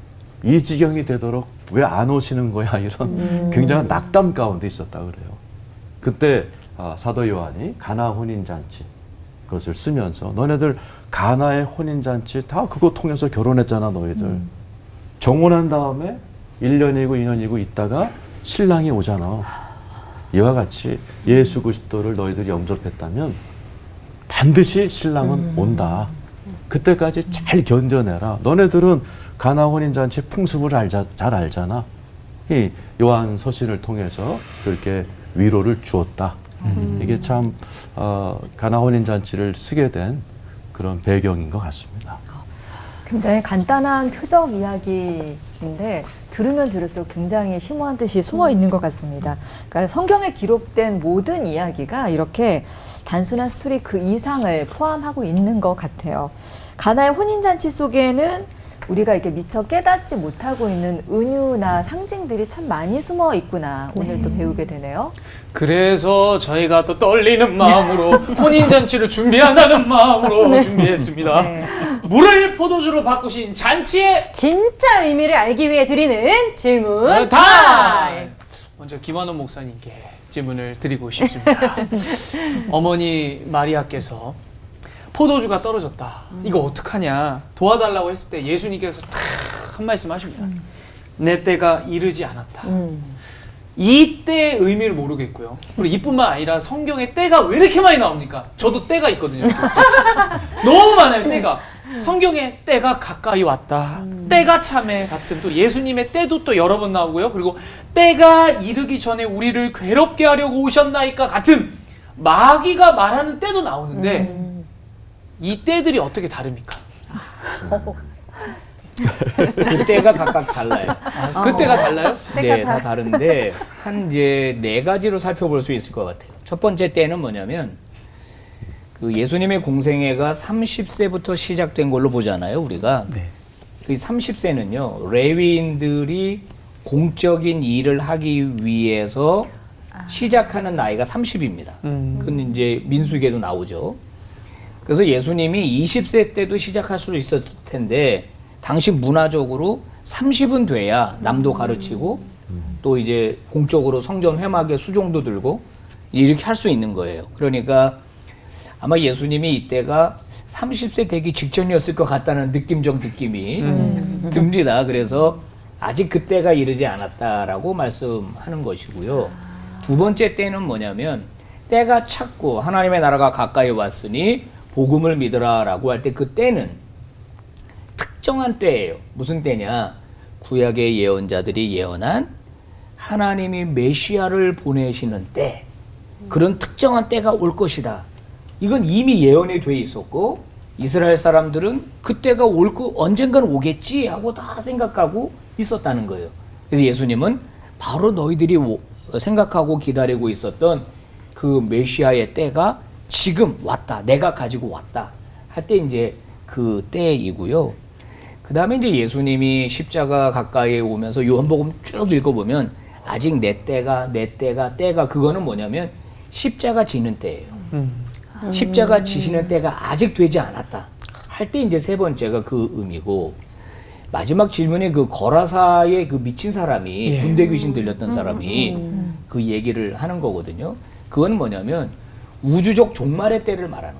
이 지경이 되도록 왜 안 오시는 거야, 이런 굉장한 낙담 가운데 있었다 그래요. 그때 사도 요한이 가나 혼인잔치 그것을 쓰면서 너네들 가나의 혼인잔치 다 그거 통해서 결혼했잖아 너희들. 정혼한 다음에 1년이고 2년이고 있다가 신랑이 오잖아. 이와 같이 예수 그리스도를 너희들이 영접했다면 반드시 신랑은 온다. 그때까지 잘 견뎌내라. 너네들은 가나 혼인잔치 풍습을 잘 알잖아. 이 요한 서신을 통해서 그렇게 위로를 주었다. 이게 참 가나 혼인잔치를 쓰게 된 그런 배경인 것 같습니다. 굉장히 간단한 표적 이야기인데 들으면 들을수록 굉장히 심오한 뜻이 숨어 있는 것 같습니다. 그러니까 성경에 기록된 모든 이야기가 이렇게 단순한 스토리 그 이상을 포함하고 있는 것 같아요. 가나의 혼인잔치 속에는 우리가 이렇게 미처 깨닫지 못하고 있는 은유나 상징들이 참 많이 숨어 있구나. 오늘 또 배우게 되네요. 그래서 저희가 또 떨리는 마음으로 혼인잔치를 준비한다는 마음으로 준비했습니다. 네. 물을 포도주로 바꾸신 잔치의 진짜 의미를 알기 위해 드리는 질문 타임! 먼저 김환원 목사님께 질문을 드리고 싶습니다. 어머니 마리아께서 포도주가 떨어졌다. 이거 어떡하냐. 도와달라고 했을 때 예수님께서 탁 한 말씀 하십니다. 내 때가 이르지 않았다. 이 때의 의미를 모르겠고요. 그리고 이뿐만 아니라 성경에 때가 왜 이렇게 많이 나옵니까? 저도 때가 있거든요. 너무 많아요, 때가. 성경에 때가 가까이 왔다. 때가 참에 같은 또 예수님의 때도 또 여러 번 나오고요. 그리고 때가 이르기 전에 우리를 괴롭게 하려고 오셨나이까 같은 마귀가 말하는 때도 나오는데 이 때들이 어떻게 다릅니까? 그때가 각각 달라요. 그때가 달라요? 네, 다 다른데 한 이제 4가지로 살펴볼 수 있을 것 같아요. 첫 번째 때는 뭐냐면 그 예수님의 공생애가 30세부터 시작된 걸로 보잖아요, 우리가. 네. 그 30세는요, 레위인들이 공적인 일을 하기 위해서 시작하는 나이가 30입니다. 그건 이제 민수기에도 나오죠. 그래서 예수님이 20세 때도 시작할 수 있었을 텐데 당시 문화적으로 30은 돼야 남도 가르치고 또 이제 공적으로 성전 회막에 수종도 들고 이렇게 할 수 있는 거예요. 그러니까 아마 예수님이 이때가 30세 되기 직전이었을 것 같다는 느낌적 느낌이 듭니다. 그래서 아직 그때가 이르지 않았다라고 말씀하는 것이고요. 두 번째 때는 뭐냐면 때가 찼고 하나님의 나라가 가까이 왔으니 복음을 믿으라라고 할 때 그 때는 특정한 때예요. 무슨 때냐? 구약의 예언자들이 예언한 하나님이 메시아를 보내시는 때, 그런 특정한 때가 올 것이다. 이건 이미 예언이 돼 있었고 이스라엘 사람들은 그때가 올 거 언젠가는 오겠지 하고 다 생각하고 있었다는 거예요. 그래서 예수님은 바로 너희들이 생각하고 기다리고 있었던 그 메시아의 때가 지금 왔다. 내가 가지고 왔다. 할 때 이제 그 때이고요. 그 다음에 이제 예수님이 십자가 가까이 오면서 요한복음 쭉 읽어보면 아직 내 때가 그거는 뭐냐면 십자가 지는 때예요. 십자가 지시는 때가 아직 되지 않았다. 할 때 이제 세 번째가 그 의미고, 마지막 질문에 그 거라사의 그 미친 사람이 군대 귀신 들렸던 사람이 그 얘기를 하는 거거든요. 그건 뭐냐면 우주적 종말의 때를 말하는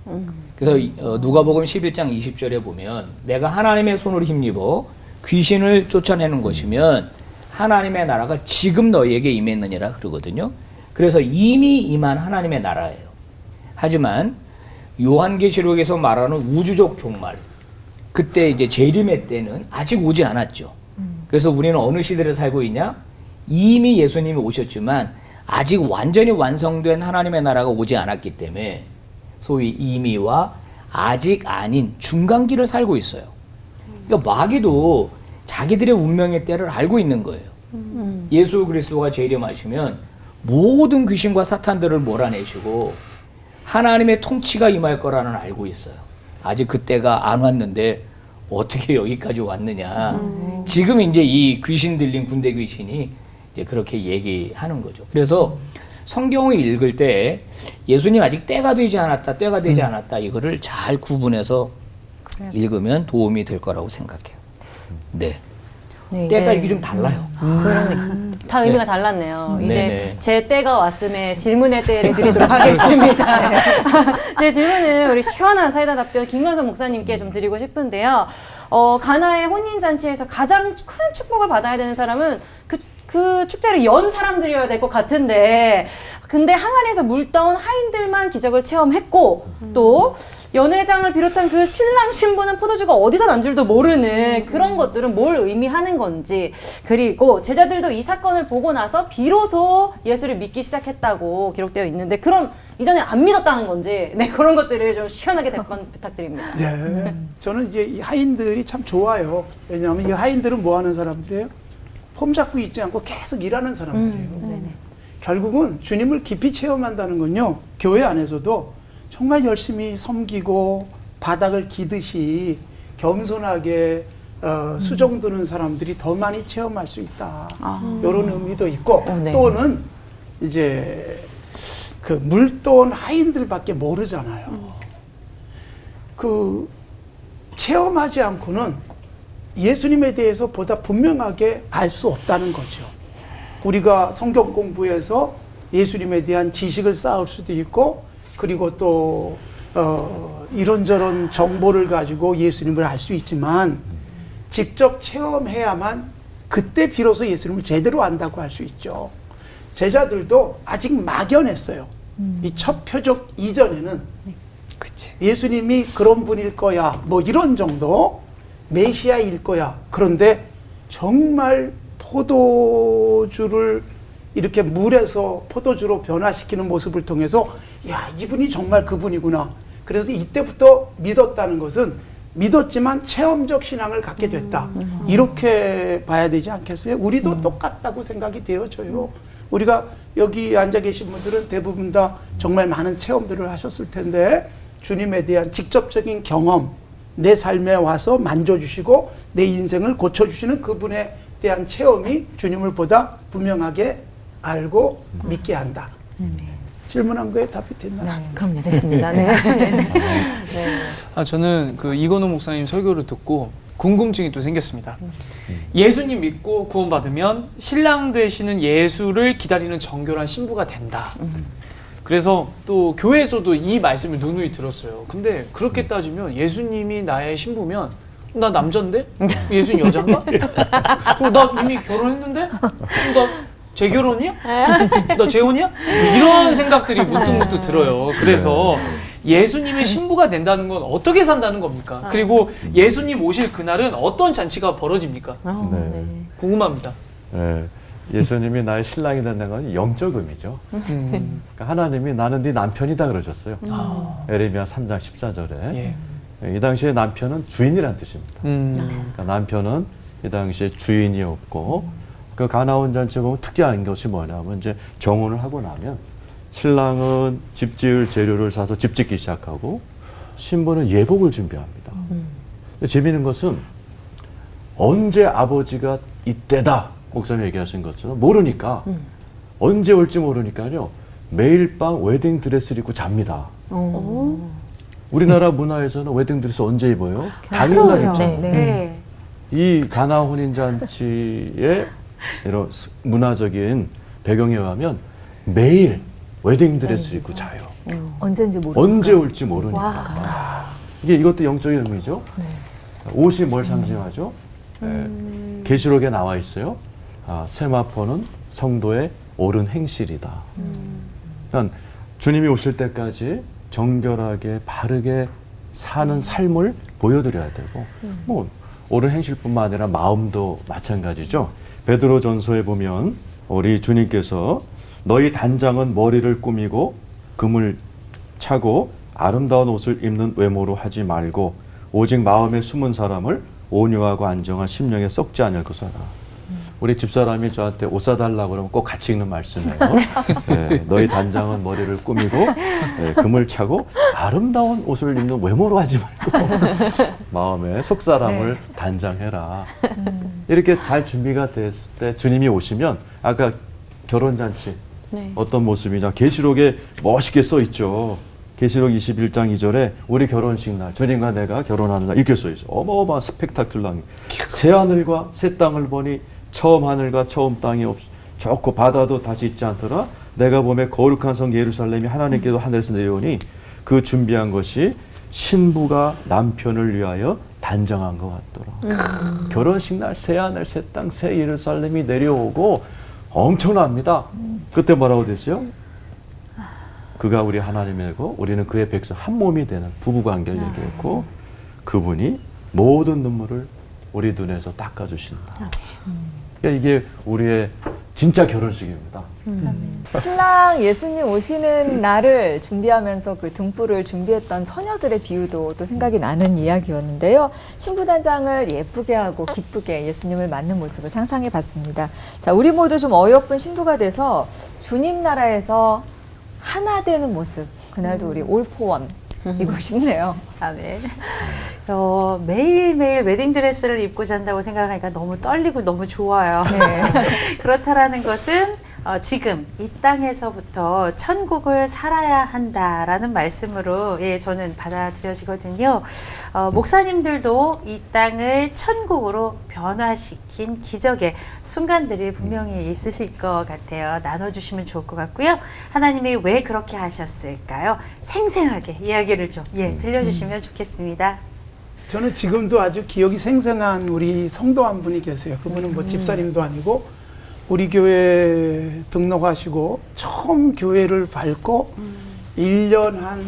거예요. 그래서 누가복음 11장 20절에 보면 내가 하나님의 손으로 힘입어 귀신을 쫓아내는 것이면 하나님의 나라가 지금 너희에게 임했느니라 그러거든요. 그래서 이미 임한 하나님의 나라예요. 하지만 요한계시록에서 말하는 우주적 종말, 그때 이제 재림의 때는 아직 오지 않았죠. 그래서 우리는 어느 시대를 살고 있냐? 이미 예수님이 오셨지만 아직 완전히 완성된 하나님의 나라가 오지 않았기 때문에 소위 이미와 아직 아닌 중간기를 살고 있어요. 그러니까 마귀도 자기들의 운명의 때를 알고 있는 거예요. 예수 그리스도가 재림하시면 모든 귀신과 사탄들을 몰아내시고 하나님의 통치가 임할 거라는 알고 있어요. 아직 그때가 안 왔는데 어떻게 여기까지 왔느냐. 지금 이제 이 귀신 들린 군대 귀신이 이제 그렇게 얘기하는 거죠. 그래서 성경을 읽을 때 예수님 아직 때가 되지 않았다, 때가 되지 않았다 이거를 잘 구분해서 읽으면 도움이 될 거라고 생각해요. 네. 네, 때가 이제 이게 좀 달라요. 다 의미가 네. 달랐네요. 이제 네네. 제 때가 왔음에 질문의 때를 드리도록 하겠습니다. 제 질문은 우리 시원한 사이다 답변 김건선 목사님께 좀 드리고 싶은데요. 가나의 혼인잔치에서 가장 큰 축복을 받아야 되는 사람은 그 축제를 연 사람들이어야 될 것 같은데, 근데 항아리에서 물 떠온 하인들만 기적을 체험했고, 또 연회장을 비롯한 그 신랑 신부는 포도주가 어디서 난 줄도 모르는 그런 것들은 뭘 의미하는 건지, 그리고 제자들도 이 사건을 보고 나서 비로소 예수를 믿기 시작했다고 기록되어 있는데, 그럼 이전에 안 믿었다는 건지, 네, 그런 것들을 좀 시원하게 답변 부탁드립니다. 네. 저는 이제 이 하인들이 참 좋아요. 왜냐하면 이 하인들은 뭐 하는 사람들이에요? 폼 잡고 있지 않고 계속 일하는 사람들이에요. 결국은 주님을 깊이 체험한다는 건요, 교회 안에서도 정말 열심히 섬기고 바닥을 기듯이 겸손하게 수종드는 사람들이 더 많이 체험할 수 있다. 이런 의미도 있고, 네. 또는 이제 그 물돈 하인들밖에 모르잖아요. 그 체험하지 않고는 예수님에 대해서 보다 분명하게 알 수 없다는 거죠. 우리가 성경 공부에서 예수님에 대한 지식을 쌓을 수도 있고, 그리고 또 이런저런 정보를 가지고 예수님을 알 수 있지만, 직접 체험해야만 그때 비로소 예수님을 제대로 안다고 할 수 있죠. 제자들도 아직 막연했어요. 이 첫 표적 이전에는 예수님이 그런 분일 거야, 뭐 이런 정도, 메시아일 거야. 그런데 정말 포도주를 이렇게 물에서 포도주로 변화시키는 모습을 통해서, 야, 이분이 정말 그분이구나. 그래서 이때부터 믿었다는 것은 믿었지만 체험적 신앙을 갖게 됐다. 이렇게 봐야 되지 않겠어요? 우리도 똑같다고 생각이 되어져요. 우리가 여기 앉아 계신 분들은 대부분 다 정말 많은 체험들을 하셨을 텐데, 주님에 대한 직접적인 경험, 내 삶에 와서 만져주시고 내 인생을 고쳐주시는 그분에 대한 체험이 주님을 보다 분명하게 알고 믿게 한다. 질문한 거에 답이 됐나요? 네, 그럼요. 됐습니다. 네. 저는 그 이건호 목사님 설교를 듣고 궁금증이 또 생겼습니다. 예수님 믿고 구원받으면 신랑 되시는 예수를 기다리는 정결한 신부가 된다. 그래서 또 교회에서도 이 말씀을 누누이 들었어요. 근데 그렇게 따지면 예수님이 나의 신부면 나 남잔데? 예수님 여잔가? 그럼 나 이미 결혼했는데? 그럼 나 재결혼이야? 나 재혼이야? 이런 생각들이 문득문득 들어요. 그래서 예수님의 신부가 된다는 건 어떻게 산다는 겁니까? 그리고 예수님 오실 그날은 어떤 잔치가 벌어집니까? 네. 궁금합니다. 네. 예수님이 나의 신랑이 된다는 건 영적 의미죠. 그러니까 하나님이 나는 네 남편이다 그러셨어요. 에레미야 3장 14절에. 예. 이 당시에 남편은 주인이란 뜻입니다. 그러니까 남편은 이 당시에 주인이 없고, 그 가나온 잔치 보면 특이한 것이 뭐냐면, 이제 정혼을 하고 나면 신랑은 집 지을 재료를 사서 집 짓기 시작하고, 신부는 예복을 준비합니다. 근데 재미있는 것은 언제 아버지가 이때다, 목사님 얘기하신 것처럼 모르니까, 언제 올지 모르니까요, 매일 밤 웨딩 드레스를 입고 잡니다. 우리나라 문화에서는 웨딩 드레스 언제 입어요? 당일날 입잖아요. 네. 이 가나 혼인잔치의 이런 문화적인 배경에 의하면 매일 웨딩 드레스를 입고 자요. 언제인지 모르고. 언제 올지 모르니까. 이것도 영적인 의미죠. 옷이 뭘 상징하죠? 계시록에 나와 있어요. 세마포는 성도의 옳은 행실이다. 그러니까 주님이 오실 때까지 정결하게 바르게 사는 삶을 보여드려야 되고, 뭐 옳은 행실뿐만 아니라 마음도 마찬가지죠. 베드로 전서에 보면 우리 주님께서 너희 단장은 머리를 꾸미고 금을 차고 아름다운 옷을 입는 외모로 하지 말고 오직 마음에 숨은 사람을 온유하고 안정한 심령에 썩지 않을 것이라. 우리 집사람이 저한테 옷 사달라고 그러면 꼭 같이 읽는 말씀이에요. 네, 너희 단장은 머리를 꾸미고 네, 금을 차고 아름다운 옷을 입는 외모로 하지 말고 마음에 속 사람을 단장해라. 이렇게 잘 준비가 됐을 때 주님이 오시면 아까 결혼잔치 네. 어떤 모습이냐 계시록에 멋있게 써 있죠. 계시록 21장 2절에 우리 결혼식 날 주님과 내가 결혼하는 날 이렇게 써 있어. 어마어마한 스펙타큘러한 새 하늘과 새 땅을 보니 처음 하늘과 처음 땅이 좋고 바다도 다시 있지 않더라. 내가 보매 거룩한 성 예루살렘이 하나님께도 하늘에서 내려오니 그 준비한 것이 신부가 남편을 위하여 단정한 것 같더라. 결혼식 날 새 하늘 새 땅 새 예루살렘이 내려오고 엄청납니다. 그때 뭐라고 됐어요? 그가 우리 하나님이고 우리는 그의 백성 한 몸이 되는 부부관계를 얘기했고 그분이 모든 눈물을 우리 눈에서 닦아주신다. 그러니까 이게 우리의 진짜 결혼식입니다. 신랑 예수님 오시는 날을 준비하면서 그 등불을 준비했던 처녀들의 비유도 또 생각이 나는 이야기였는데요. 신부단장을 예쁘게 하고 기쁘게 예수님을 맞는 모습을 상상해 봤습니다. 자, 우리 모두 좀 어여쁜 신부가 돼서 주님 나라에서 하나 되는 모습, 그날도 우리 올포원이고 싶네요. 아멘. 매일매일 웨딩드레스를 입고 잔다고 생각하니까 너무 떨리고 너무 좋아요. 네. 그렇다라는 것은 지금 이 땅에서부터 천국을 살아야 한다라는 말씀으로 저는 받아들여지거든요. 목사님들도 이 땅을 천국으로 변화시킨 기적의 순간들이 분명히 있으실 것 같아요. 나눠주시면 좋을 것 같고요. 하나님이 왜 그렇게 하셨을까요? 생생하게 이야기를 좀 들려주시면 좋겠습니다. 저는 지금도 아주 기억이 생생한 우리 성도 한 분이 계세요. 그분은 뭐 집사님도 아니고 우리 교회 등록하시고 처음 교회를 밟고 1년 한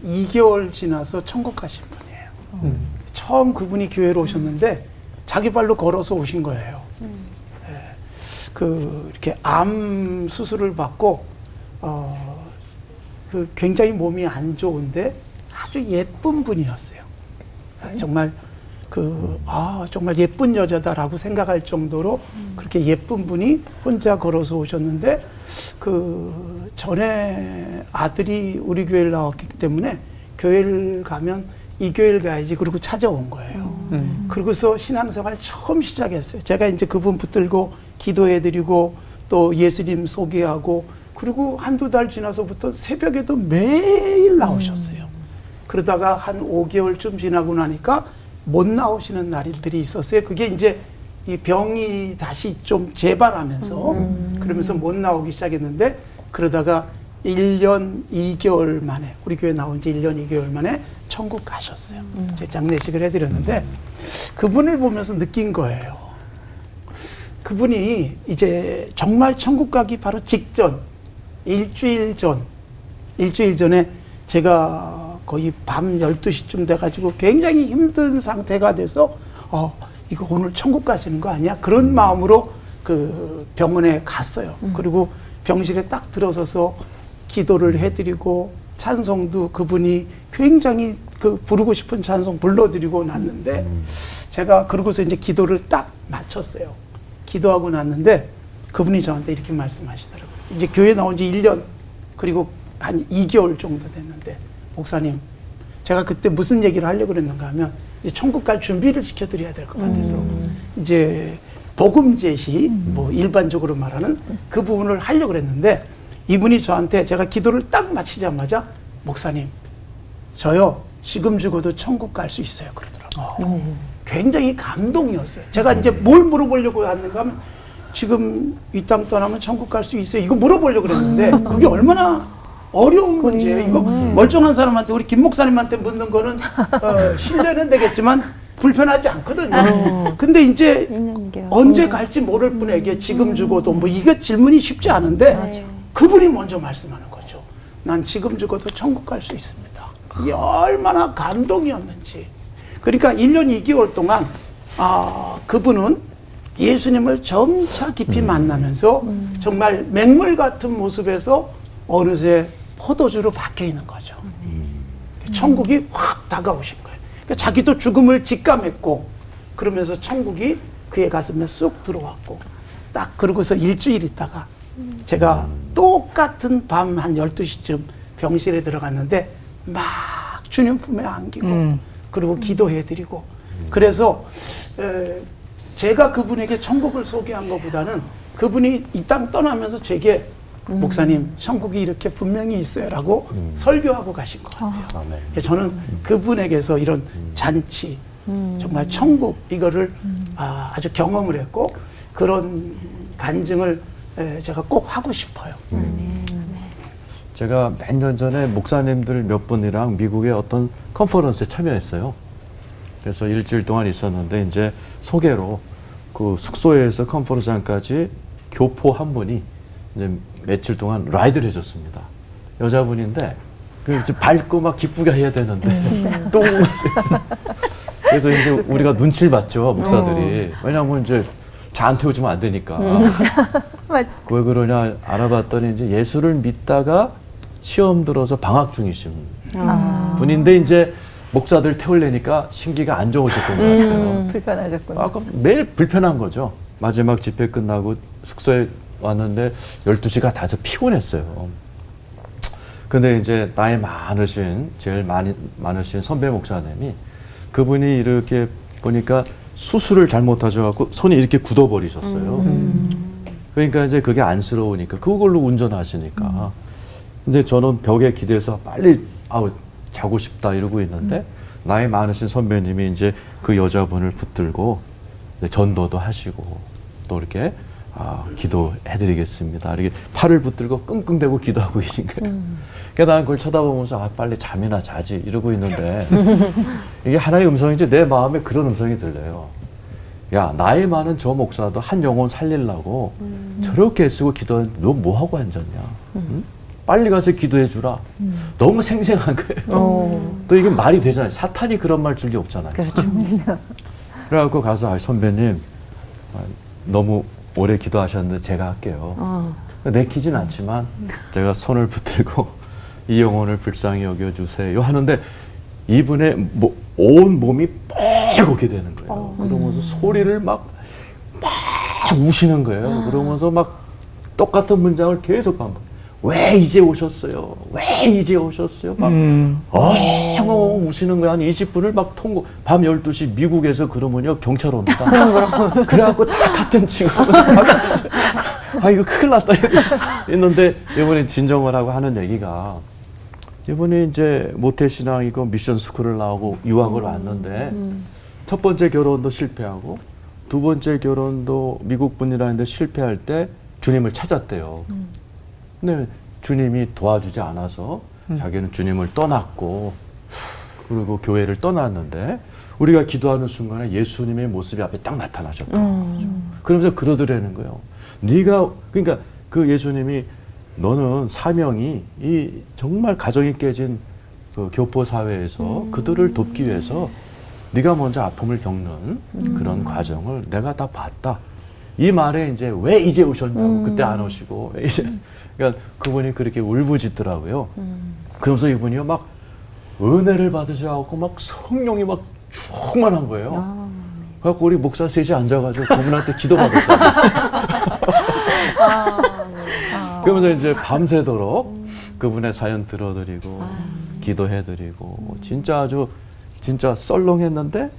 2개월 지나서 천국 가신 분이에요. 처음 그분이 교회로 오셨는데 자기 발로 걸어서 오신 거예요. 이렇게 암 수술을 받고 굉장히 몸이 안 좋은데 아주 예쁜 분이었어요. 정말 정말 예쁜 여자다라고 생각할 정도로 그렇게 예쁜 분이 혼자 걸어서 오셨는데 그 전에 아들이 우리 교회를 나왔기 때문에 교회를 가면 이 교회를 가야지 그러고 찾아온 거예요. 그러고서 신앙생활 처음 시작했어요. 제가 이제 그분 붙들고 기도해드리고 또 예수님 소개하고 그리고 한두 달 지나서부터 새벽에도 매일 나오셨어요. 그러다가 한 5개월쯤 지나고 나니까 못 나오시는 날들이 있었어요. 그게 이제 이 병이 다시 좀 재발하면서 그러면서 못 나오기 시작했는데 그러다가 1년 2개월 만에 우리 교회 나온 지 1년 2개월 만에 천국 가셨어요. 제 장례식을 해드렸는데 그분을 보면서 느낀 거예요. 그분이 이제 정말 천국 가기 바로 직전 일주일 전에 제가 거의 밤 12시쯤 돼가지고 굉장히 힘든 상태가 돼서 이거 오늘 천국 가시는 거 아니야? 그런 마음으로 그 병원에 갔어요. 그리고 병실에 딱 들어서서 기도를 해드리고 찬송도 그분이 굉장히 그 부르고 싶은 찬송 불러드리고 났는데 제가 그러고서 이제 기도를 딱 마쳤어요. 기도하고 났는데 그분이 저한테 이렇게 말씀하시더라고요. 이제 교회 나온 지 1년 그리고 한 2개월 정도 됐는데 목사님, 제가 그때 무슨 얘기를 하려고 그랬는가 하면 이제 천국 갈 준비를 시켜드려야 될 것 같아서 이제 복음 제시, 뭐 일반적으로 말하는 그 부분을 하려고 그랬는데 이분이 저한테 제가 기도를 딱 마치자마자 목사님, 저요 지금 죽어도 천국 갈 수 있어요 그러더라고요. 굉장히 감동이었어요. 제가 이제 뭘 물어보려고 하는가 하면 지금 이 땅 떠나면 천국 갈 수 있어요. 이거 물어보려고 그랬는데 그게 얼마나 어려운 문제예요. 이거 멀쩡한 사람한테 우리 김 목사님한테 묻는 거는 신뢰는 되겠지만 불편하지 않거든요. 근데 이제 언제 갈지 모를 분에게 지금 죽어도 뭐 이게 질문이 쉽지 않은데 그분이 먼저 말씀하는 거죠. 난 지금 죽어도 천국 갈 수 있습니다. 그게 얼마나 감동이었는지. 그러니까 1년 2개월 동안 그분은 예수님을 점차 깊이 만나면서 정말 맹물 같은 모습에서 어느새 포도주로 바뀌어 있는 거죠. 천국이 확 다가오신 거예요. 그러니까 자기도 죽음을 직감했고 그러면서 천국이 그의 가슴에 쑥 들어왔고 딱 그러고서 일주일 있다가 제가 똑같은 밤 한 12시쯤 병실에 들어갔는데 막 주님 품에 안기고 그리고 기도해드리고 그래서 제가 그분에게 천국을 소개한 것보다는 그분이 이 땅 떠나면서 제게 목사님 천국이 이렇게 분명히 있어요라고 설교하고 가신 것 같아요. 아멘. 저는 그분에게서 이런 잔치 정말 천국 이거를 아주 경험을 했고 그런 간증을 제가 꼭 하고 싶어요. 제가 몇 년 전에 목사님들 몇 분이랑 미국의 어떤 컨퍼런스에 참여했어요. 그래서 일주일 동안 있었는데 이제 소개로 그 숙소에서 컨퍼런스장까지 교포 한 분이 이제 며칠 동안 라이드를 해줬습니다. 여자분인데 그 이제 밟고 막 기쁘게 해야 되는데 또 그래서 이제 우리가 눈치를 봤죠 목사들이. 왜냐하면 이제 차 안 태워주면 안 되니까. 맞아. 왜 그러냐 알아봤더니 이제 예수를 믿다가 시험 들어서 방학 중이신 분인데 이제 목사들 태우려니까 심기가 안 좋으셨던 것 같아요. 불편하셨군요. 아, 그럼 매일 불편한 거죠. 마지막 집회 끝나고 숙소에 왔는데 12시가 다 피곤했어요. 근데 이제 나이 많으신, 제일 많으신 선배 목사님이 그분이 이렇게 보니까 수술을 잘못하셔갖고 손이 이렇게 굳어버리셨어요. 그러니까 이제 그게 안쓰러우니까 그걸로 운전하시니까. 근데 저는 벽에 기대서 빨리 자고 싶다 이러고 있는데 나이 많으신 선배님이 이제 그 여자분을 붙들고 전도도 하시고 또 이렇게 기도해드리겠습니다. 이렇게 팔을 붙들고 끙끙대고 기도하고 계신 거예요. 그러니까 나는 그걸 쳐다보면서 빨리 잠이나 자지 이러고 있는데 이게 하나의 음성인지 내 마음에 그런 음성이 들려요. 야, 나이 많은 저 목사도 한 영혼 살리려고 저렇게 애쓰고 기도하는데 너 뭐하고 앉았냐? 응? 빨리 가서 기도해 주라. 너무 생생한 거예요. 또 이게 말이 되잖아요. 사탄이 그런 말 줄 리 없잖아요. 그렇죠. 그래갖고 가서 선배님 너무 오래 기도하셨는데 제가 할게요. 내키진 않지만 제가 손을 붙들고 이 영혼을 불쌍히 여겨주세요 하는데 이분의 온 몸이 빨갛게 되는 거예요. 그러면서 소리를 막 우시는 거예요. 그러면서 막 똑같은 문장을 계속 반복. 왜 이제 오셨어요? 왜 이제 오셨어요? 막 우시는 거야. 한 20분을 막 통고 밤 12시 미국에서 그러면요 경찰 옵니다. 그래갖고 다 같은 친구 이거 큰일 났다 했는데 이번에 진정을 하고 하는 얘기가 이번에 이제 모태신앙이고 미션 스쿨을 나오고 유학을 왔는데 첫 번째 결혼도 실패하고 두 번째 결혼도 미국 분이라는데 실패할 때 주님을 찾았대요. 근데 주님이 도와주지 않아서 자기는 주님을 떠났고 그리고 교회를 떠났는데 우리가 기도하는 순간에 예수님의 모습이 앞에 딱 나타나셨고 그러면서 그러더라는 거예요. 네가 그러니까 그 예수님이 너는 사명이 이 정말 가정이 깨진 그 교포 사회에서 그들을 돕기 위해서 네가 먼저 아픔을 겪는 그런 과정을 내가 다 봤다. 이 말에 이제 왜 이제 오셨냐고 그때 안 오시고 왜 이제 그러니까 그분이 그렇게 울부짖더라고요. 그러면서 이분이요 막 은혜를 받으셔갖고 막 성령이 막 충만한 거예요. 그래갖고 우리 목사 셋이 앉아가지고 그분한테 기도받았어요. 그러면서 이제 밤새도록 그분의 사연 들어드리고 기도해드리고 진짜 썰렁했는데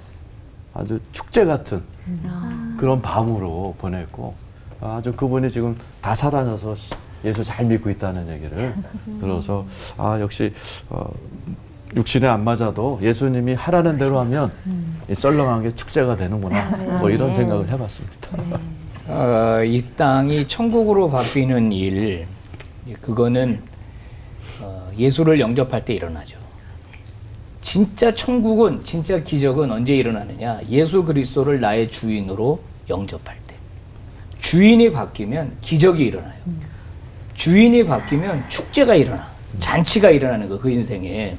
아주 축제 같은 그런 밤으로 보냈고 아주 그분이 지금 다 살아나서 예수 잘 믿고 있다는 얘기를 들어서 역시 육신에 안 맞아도 예수님이 하라는 대로 하면 이 썰렁한 게 축제가 되는구나 뭐 이런 생각을 해봤습니다. 이 땅이 천국으로 바뀌는 일, 그거는 예수를 영접할 때 일어나죠. 진짜 천국은, 진짜 기적은 언제 일어나느냐? 예수 그리스도를 나의 주인으로 영접할 때. 주인이 바뀌면 기적이 일어나요. 주인이 바뀌면 축제가 일어나. 잔치가 일어나는 거, 그 인생에.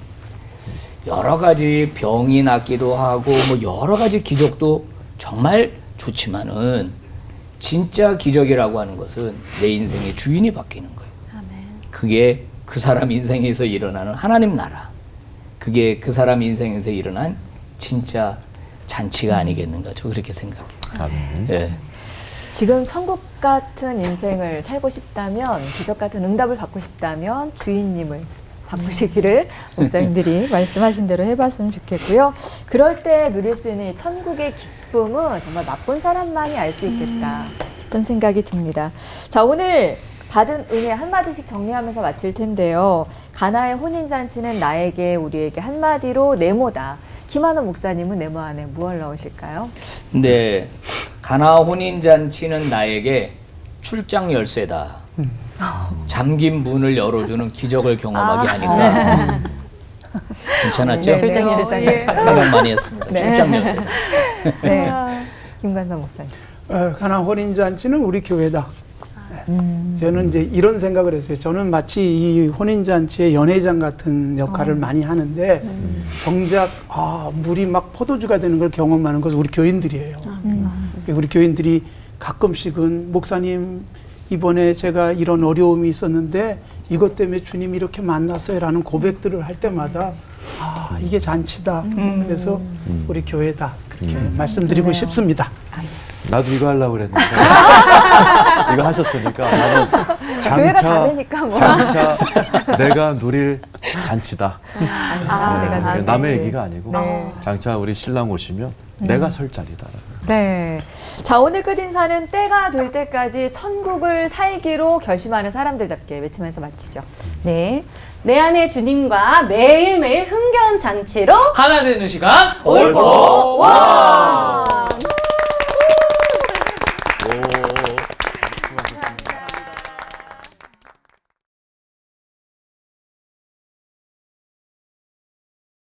여러 가지 병이 낫기도 하고, 뭐 여러 가지 기적도 정말 좋지만은, 진짜 기적이라고 하는 것은 내 인생의 주인이 바뀌는 거예요. 그게 그 사람 인생에서 일어나는 하나님 나라. 그게 그 사람 인생에서 일어난 진짜 잔치가 아니겠는가. 저 그렇게 생각해요. 아멘. 예. 지금 천국 같은 인생을 살고 싶다면, 기적 같은 응답을 받고 싶다면 주인님을 바꾸시기를 목사님들이 말씀하신 대로 해봤으면 좋겠고요. 그럴 때 누릴 수 있는 이 천국의 기쁨은 정말 맛본 사람만이 알 수 있겠다 싶은 생각이 듭니다. 자, 오늘 받은 은혜 한마디씩 정리하면서 마칠 텐데요. 가나의 혼인잔치는 나에게, 우리에게 한마디로 네모다. 김한호 목사님은 네모 안에 무엇을 넣으실까요? 근데 가나 혼인잔치는 나에게 출장 열쇠다. 잠긴 문을 열어주는 기적을 경험하게 하니까 괜찮았죠? 네, 출장 열쇠. 생각 많이 했습니다. 네. 출장 열쇠다. 네. 김관성 목사님. 가나 혼인잔치는 우리 교회다. 저는 이제 이런 생각을 했어요. 저는 마치 이 혼인잔치의 연회장 같은 역할을 많이 하는데 정작 물이 막 포도주가 되는 걸 경험하는 것은 우리 교인들이에요. 우리 교인들이 가끔씩은 목사님 이번에 제가 이런 어려움이 있었는데 이것 때문에 주님이 이렇게 만났어요 라는 고백들을 할 때마다 이게 잔치다. 그래서 우리 교회다. 그렇게 말씀드리고 싶습니다. 나도 이거 하려고 그랬는데 이거 하셨으니까 나는 교회가 다르니까 뭐. 장차 내가 누릴 잔치다. 내가 누릴 남의 잔치. 얘기가 아니고 네. 장차 우리 신랑 오시면 내가 설 자리다. 네. 자, 오늘 끝인사는 때가 될 때까지 천국을 살기로 결심하는 사람들답게 외치면서 마치죠. 네. 내 안에 주님과 매일매일 흥겨운 잔치로 하나 되는 시간 올포 원!